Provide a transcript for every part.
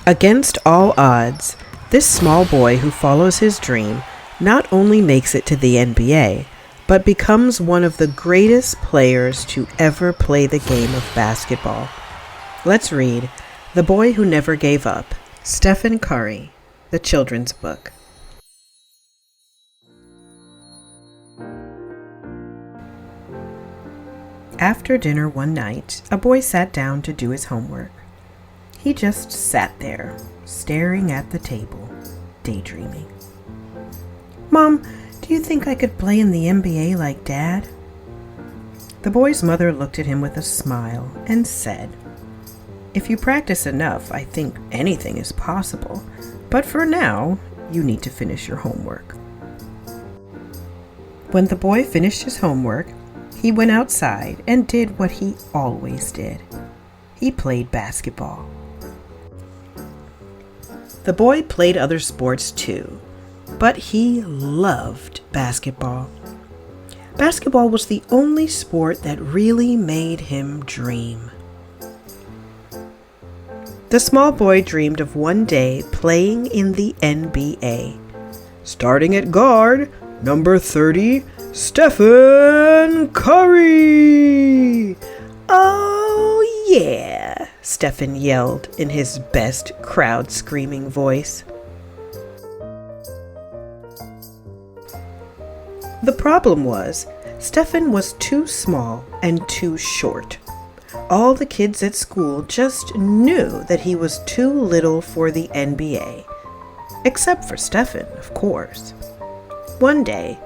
Against all odds, this small boy who follows his dream not only makes it to the NBA, but becomes one of the greatest players to ever play the game of basketball. Let's read The Boy Who Never Gave Up, Steph Curry, the children's book. After dinner one night, a boy sat down to do his homework. He just sat there, staring at the table, daydreaming. "Mom, do you think I could play in the NBA like Dad?" The boy's mother looked at him with a smile and said, "If you practice enough, I think anything is possible. But for now, you need to finish your homework." When the boy finished his homework, he went outside and did what he always did. He played basketball. The boy played other sports too, but he loved basketball. Basketball was the only sport that really made him dream. The small boy dreamed of one day playing in the NBA. Starting at guard, number 30, Steph Curry! "Oh yeah!" Stephen yelled in his best crowd-screaming voice. The problem was, Stephen was too small and too short. All the kids at school just knew that he was too little for the NBA. Except for Stephen, of course. "One day,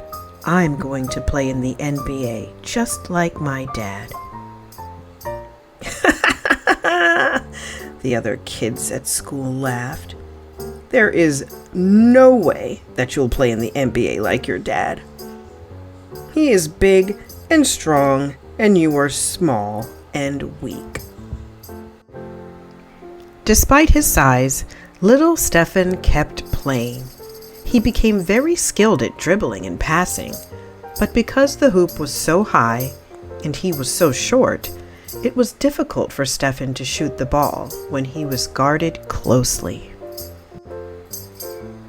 I'm going to play in the NBA just like my dad." The other kids at school laughed. "There is no way that you'll play in the NBA like your dad. He is big and strong, and you are small and weak." Despite his size, little Stephen kept playing. He became very skilled at dribbling and passing, but because the hoop was so high and he was so short, it was difficult for Stephen to shoot the ball when he was guarded closely.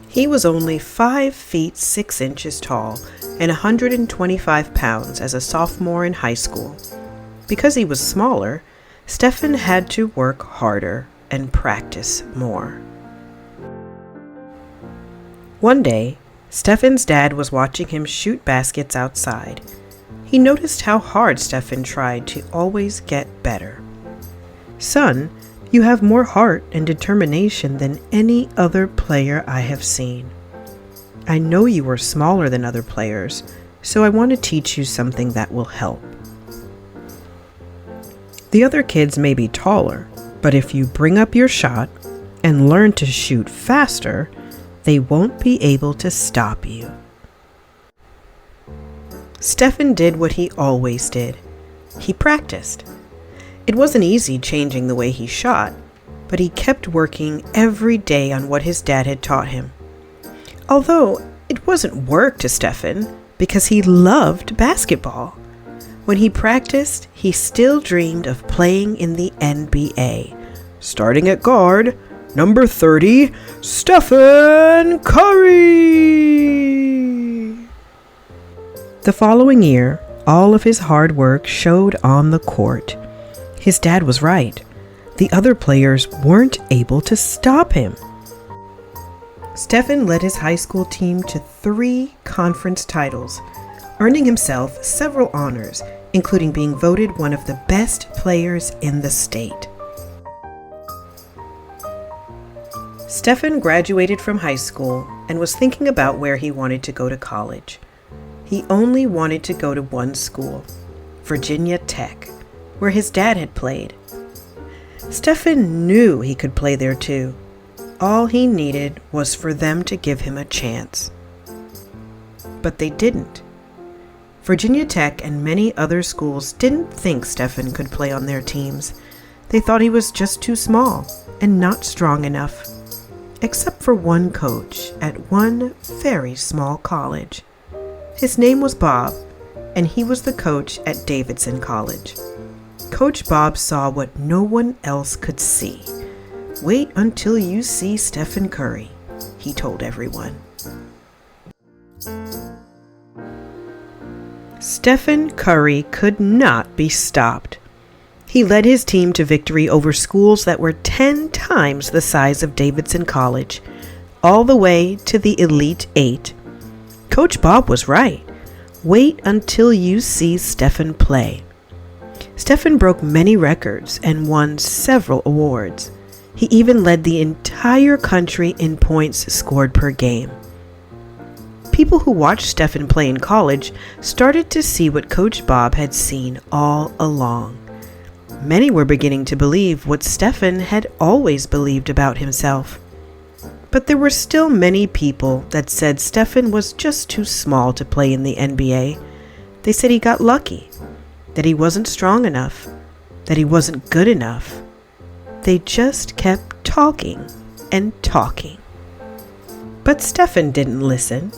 He was only 5 feet 6 inches tall and 125 pounds as a sophomore in high school. Because he was smaller, Stephen had to work harder and practice more. One day, Stephen's dad was watching him shoot baskets outside. He noticed how hard Stephen tried to always get better. "Son, you have more heart and determination than any other player I have seen. I know you are smaller than other players, so I want to teach you something that will help. The other kids may be taller, but if you bring up your shot and learn to shoot faster, they won't be able to stop you." Stephen did what he always did. He practiced. It wasn't easy changing the way he shot, but he kept working every day on what his dad had taught him. Although it wasn't work to Stephen, because he loved basketball. When he practiced, he still dreamed of playing in the NBA. Starting at guard, number 30, Steph Curry! The following year, all of his hard work showed on the court. His dad was right. The other players weren't able to stop him. Stephen led his high school team to 3 conference titles, earning himself several honors, including being voted one of the best players in the state. Stephen graduated from high school and was thinking about where he wanted to go to college. He only wanted to go to one school, Virginia Tech, where his dad had played. Stephen knew he could play there too. All he needed was for them to give him a chance. But they didn't. Virginia Tech and many other schools didn't think Stephen could play on their teams. They thought he was just too small and not strong enough. Except for one coach at one very small college. His name was Bob, and he was the coach at Davidson College. Coach Bob saw what no one else could see. Wait until you see Stephen Curry, he told everyone. Stephen Curry could not be stopped. He led his team to victory over schools that were 10 times the size of Davidson College, all the way to the Elite Eight. Coach Bob was right. Wait until you see Stephen play. Stephen broke many records and won several awards. He even led the entire country in points scored per game. People who watched Stephen play in college started to see what Coach Bob had seen all along. Many were beginning to believe what Stephen had always believed about himself. But there were still many people that said Stephen was just too small to play in the NBA. They said he got lucky, that he wasn't strong enough, that he wasn't good enough. They just kept talking and talking. But Stephen didn't listen.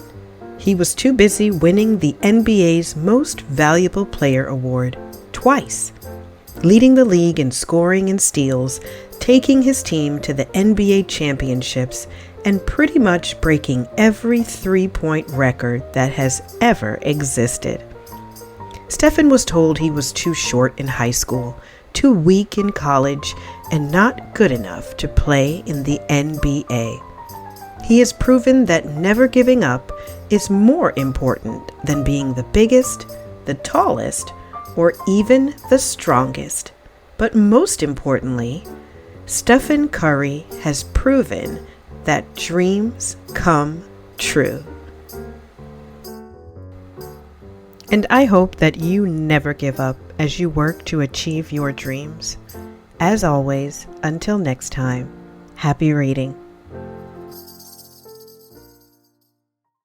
He was too busy winning the NBA's Most Valuable Player award twice, leading the league in scoring and steals, taking his team to the NBA championships, and pretty much breaking every three-point record that has ever existed. Stephen was told he was too short in high school, too weak in college, and not good enough to play in the NBA. He has proven that never giving up is more important than being the biggest, the tallest, or even the strongest. But most importantly, Stephen Curry has proven that dreams come true. And I hope that you never give up as you work to achieve your dreams. As always, until next time, happy reading.